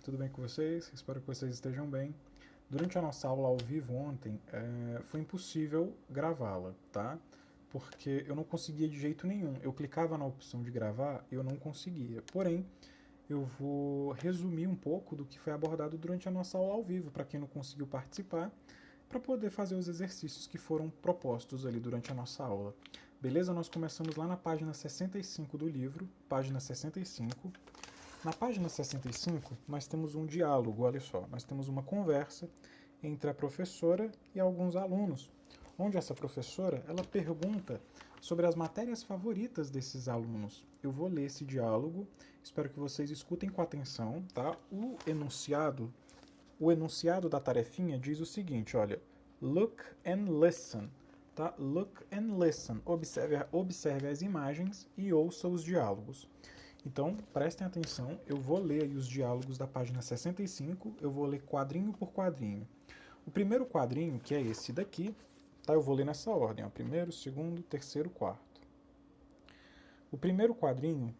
tudo bem com vocês? Espero que vocês estejam bem. Durante a nossa aula ao vivo ontem, foi impossível gravá-la, tá? Porque eu não conseguia de jeito nenhum. Eu clicava na opção de gravar e eu não conseguia. Porém, eu vou resumir um pouco do que foi abordado durante a nossa aula ao vivo, para quem não conseguiu participar, para poder fazer os exercícios que foram propostos ali durante a nossa aula. Beleza? Nós começamos lá na página 65 do livro, página 65. Na página 65, nós temos um diálogo, olha só, nós temos uma conversa entre a professora e alguns alunos, onde essa professora, ela pergunta sobre as matérias favoritas desses alunos. Eu vou ler esse diálogo, espero que vocês escutem com atenção, tá? O enunciado da tarefinha diz o seguinte, olha, look and listen, tá? Look and listen, observe as imagens e ouça os diálogos. Então, prestem atenção, eu vou ler aí os diálogos da página 65, eu vou ler quadrinho por quadrinho. O primeiro quadrinho, que é esse daqui, tá? Eu vou ler nessa ordem, ó, primeiro, segundo, terceiro, quarto. O primeiro quadrinho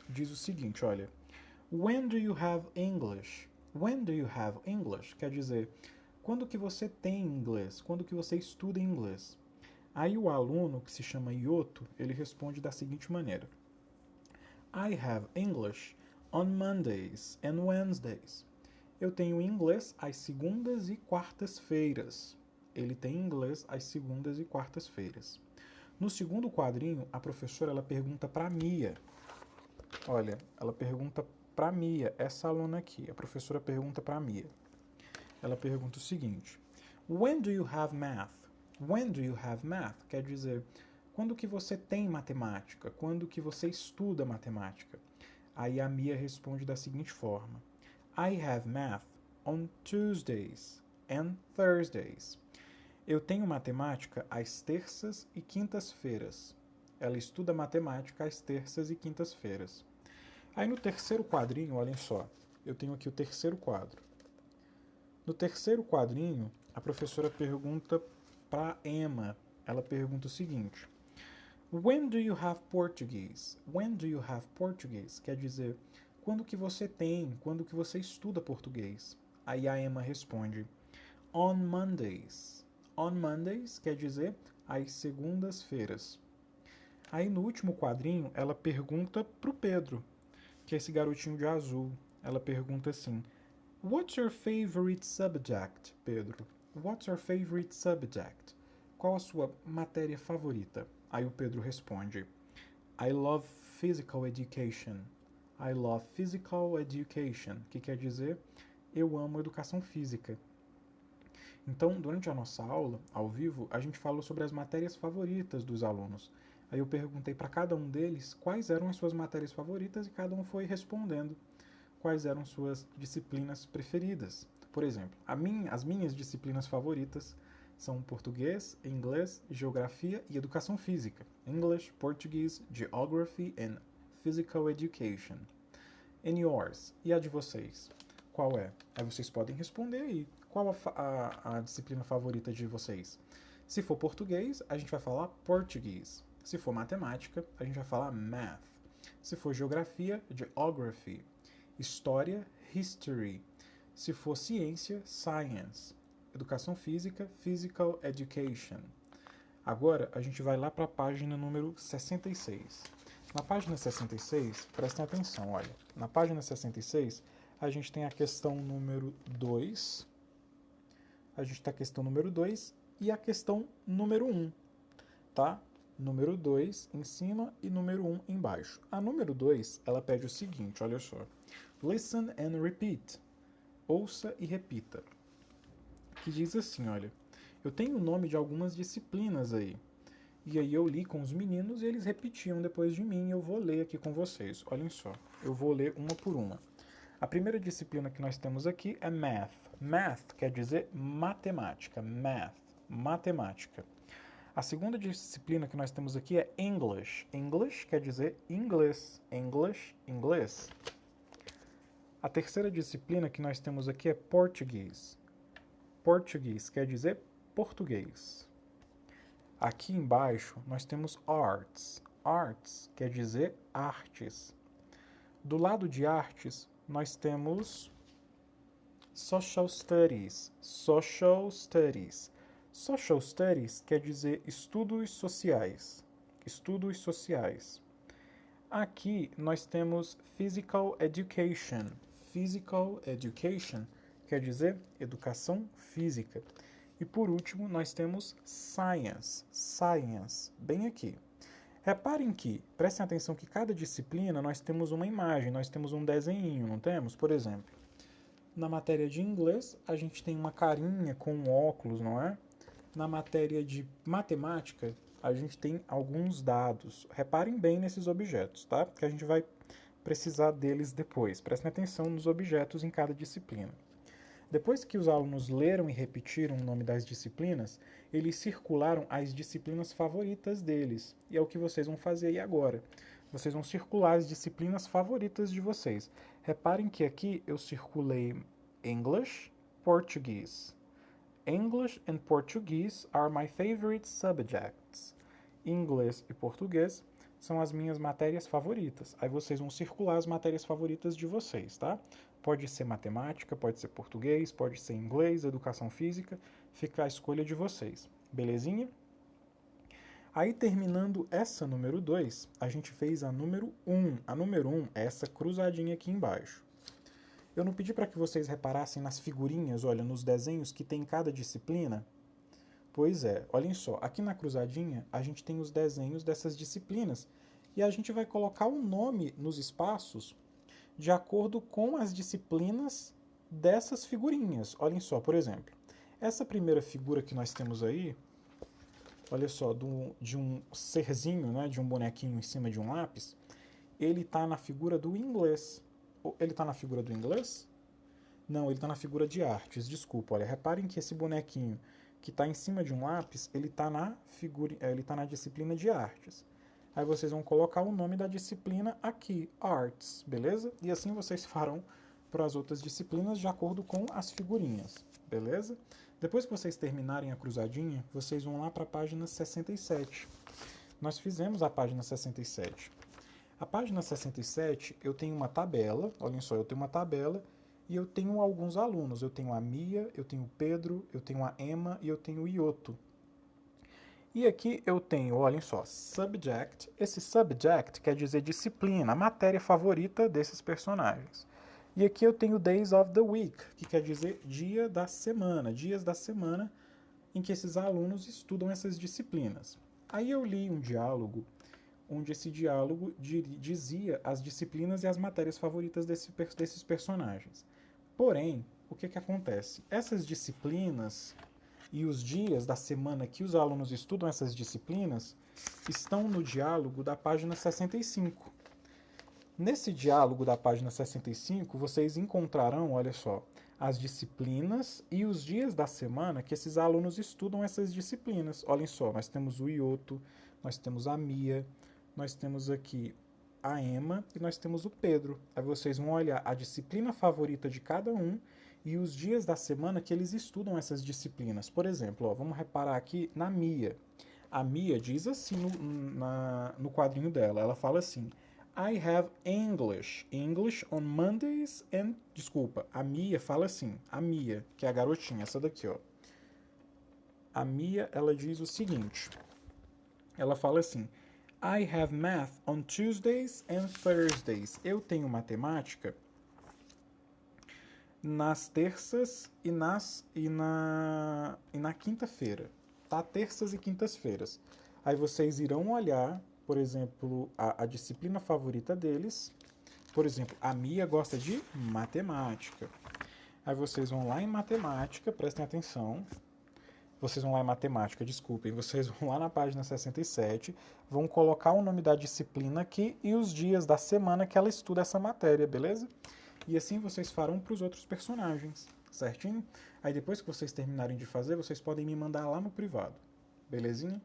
diz o seguinte, olha, When do you have English? When do you have English? Quer dizer, quando que você tem inglês? Quando que você estuda inglês? Aí o aluno, que se chama Yoto, ele responde da seguinte maneira. I have English on Mondays and Wednesdays. Eu tenho inglês às segundas e quartas-feiras. Ele tem inglês às segundas e quartas-feiras. No segundo quadrinho, a professora ela pergunta para Mia. Olha, ela pergunta para Mia, essa aluna aqui. A professora pergunta para Mia. Ela pergunta o seguinte: When do you have math? When do you have math? Quer dizer, quando que você tem matemática? Quando que você estuda matemática? Aí a Mia responde da seguinte forma: I have math on Tuesdays and Thursdays. Eu tenho matemática às terças e quintas-feiras. Ela estuda matemática às terças e quintas-feiras. Aí no terceiro quadrinho, olhem só, eu tenho aqui o terceiro quadro. No terceiro quadrinho, a professora pergunta para Emma. Ela pergunta o seguinte: When do you have Portuguese? When do you have Portuguese? Quer dizer, quando que você tem, quando que você estuda português? Aí a Emma responde, On Mondays. On Mondays quer dizer às segundas-feiras. Aí no último quadrinho, ela pergunta pro Pedro, que é esse garotinho de azul. Ela pergunta assim, What's your favorite subject, Pedro? What's your favorite subject? Qual a sua matéria favorita? Aí o Pedro responde, I love physical education. I love physical education, que quer dizer, eu amo educação física. Então, durante a nossa aula, ao vivo, a gente falou sobre as matérias favoritas dos alunos. Aí eu perguntei para cada um deles quais eram as suas matérias favoritas e cada um foi respondendo quais eram suas disciplinas preferidas. Por exemplo, as minhas disciplinas favoritas são português, inglês, geografia e educação física. English, Portuguese, Geography and Physical Education. And yours? E a de vocês? Qual é? Aí vocês podem responder aí. Qual a disciplina favorita de vocês? Se for português, a gente vai falar Portuguese. Se for matemática, a gente vai falar Math. Se for geografia, Geography. História, History. Se for ciência, Science. Educação física, Physical Education. Agora a gente vai lá para a página número 66. Na página 66, prestem atenção, olha. Na página 66, a gente tem a questão número 2. A gente tem a questão número 2 e a questão número 1. Tá? Número 2 em cima e número 1 embaixo. A número 2, ela pede o seguinte, olha só. Listen and repeat. Ouça e repita. Que diz assim, olha. Eu tenho o nome de algumas disciplinas aí. E aí eu li com os meninos e eles repetiam depois de mim e eu vou ler aqui com vocês. Olhem só. Eu vou ler uma por uma. A primeira disciplina que nós temos aqui é Math. Math quer dizer matemática. Math. Matemática. A segunda disciplina que nós temos aqui é English. English quer dizer inglês. English, inglês. A terceira disciplina que nós temos aqui é Portuguese. Português quer dizer português. Aqui embaixo nós temos Arts. Arts quer dizer artes. Do lado de artes, nós temos Social Studies. Social Studies. Social Studies quer dizer estudos sociais. Estudos sociais. Aqui nós temos Physical Education. Physical Education quer dizer educação física. E por último nós temos Science. Science, bem aqui. Reparem que, prestem atenção que cada disciplina nós temos uma imagem, nós temos um desenho, não temos? Por exemplo, na matéria de inglês, a gente tem uma carinha com um óculos, não é? Na matéria de matemática, a gente tem alguns dados. Reparem bem nesses objetos, tá? Que a gente vai precisar deles depois. Prestem atenção nos objetos em cada disciplina. Depois que os alunos leram e repetiram o nome das disciplinas, eles circularam as disciplinas favoritas deles. E é o que vocês vão fazer aí agora. Vocês vão circular as disciplinas favoritas de vocês. Reparem que aqui eu circulei English, Português. English and Portuguese are my favorite subjects. Inglês e português são as minhas matérias favoritas. Aí vocês vão circular as matérias favoritas de vocês, tá? Pode ser matemática, pode ser português, pode ser inglês, educação física, fica a escolha de vocês. Belezinha? Aí, terminando essa número 2, a gente fez a número 1. A número 1 é essa cruzadinha aqui embaixo. Eu não pedi para que vocês reparassem nas figurinhas, olha, nos desenhos que tem em cada disciplina? Pois é, olhem só, aqui na cruzadinha a gente tem os desenhos dessas disciplinas e a gente vai colocar o nome nos espaços de acordo com as disciplinas dessas figurinhas. Olhem só, por exemplo, essa primeira figura que nós temos aí, olha só, de um serzinho, né, de um bonequinho em cima de um lápis, ele está na figura do inglês. Ele está na figura do inglês? Não, ele está na figura de artes, desculpa. Olha, reparem que esse bonequinho que está em cima de um lápis, ele está na disciplina de artes. Aí vocês vão colocar o nome da disciplina aqui, Arts, beleza? E assim vocês farão para as outras disciplinas de acordo com as figurinhas, beleza? Depois que vocês terminarem a cruzadinha, vocês vão lá para a página 67. Nós fizemos a página 67. A página 67, eu tenho uma tabela, olhem só, eu tenho uma tabela e eu tenho alguns alunos. Eu tenho a Mia, eu tenho o Pedro, eu tenho a Emma e eu tenho o Ioto. E aqui eu tenho, olhem só, subject. Esse subject quer dizer disciplina, a matéria favorita desses personagens. E aqui eu tenho days of the week, que quer dizer dia da semana, dias da semana em que esses alunos estudam essas disciplinas. Aí eu li um diálogo, onde esse diálogo dizia as disciplinas e as matérias favoritas desses personagens. Porém, o que acontece? Essas disciplinas e os dias da semana que os alunos estudam essas disciplinas estão no diálogo da página 65. Nesse diálogo da página 65, vocês encontrarão, olha só, as disciplinas e os dias da semana que esses alunos estudam essas disciplinas. Olhem só, nós temos o Ioto, nós temos a Mia, nós temos aqui a Emma e nós temos o Pedro. Aí vocês vão olhar a disciplina favorita de cada um e os dias da semana que eles estudam essas disciplinas. Por exemplo, ó, vamos reparar aqui na Mia. A Mia diz assim no quadrinho dela, ela fala assim: I have English on Mondays and... Desculpa, a Mia fala assim, a Mia, que é a garotinha, essa daqui, ó. A Mia, ela diz o seguinte, ela fala assim: I have math on Tuesdays and Thursdays. Eu tenho matemática nas terças e na quinta-feira, tá? Terças e quintas-feiras. Aí vocês irão olhar, por exemplo, a disciplina favorita deles. Por exemplo, a Mia gosta de matemática. Aí vocês vão lá em matemática, prestem atenção. Vocês vão lá em matemática, desculpem. Vocês vão lá na página 67, vão colocar o nome da disciplina aqui e os dias da semana que ela estuda essa matéria, beleza? E assim vocês farão para os outros personagens, certinho? Aí depois que vocês terminarem de fazer, vocês podem me mandar lá no privado, belezinha?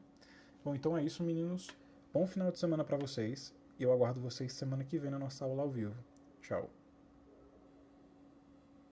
Bom, então é isso, meninos. Bom final de semana para vocês. E eu aguardo vocês semana que vem na nossa aula ao vivo. Tchau.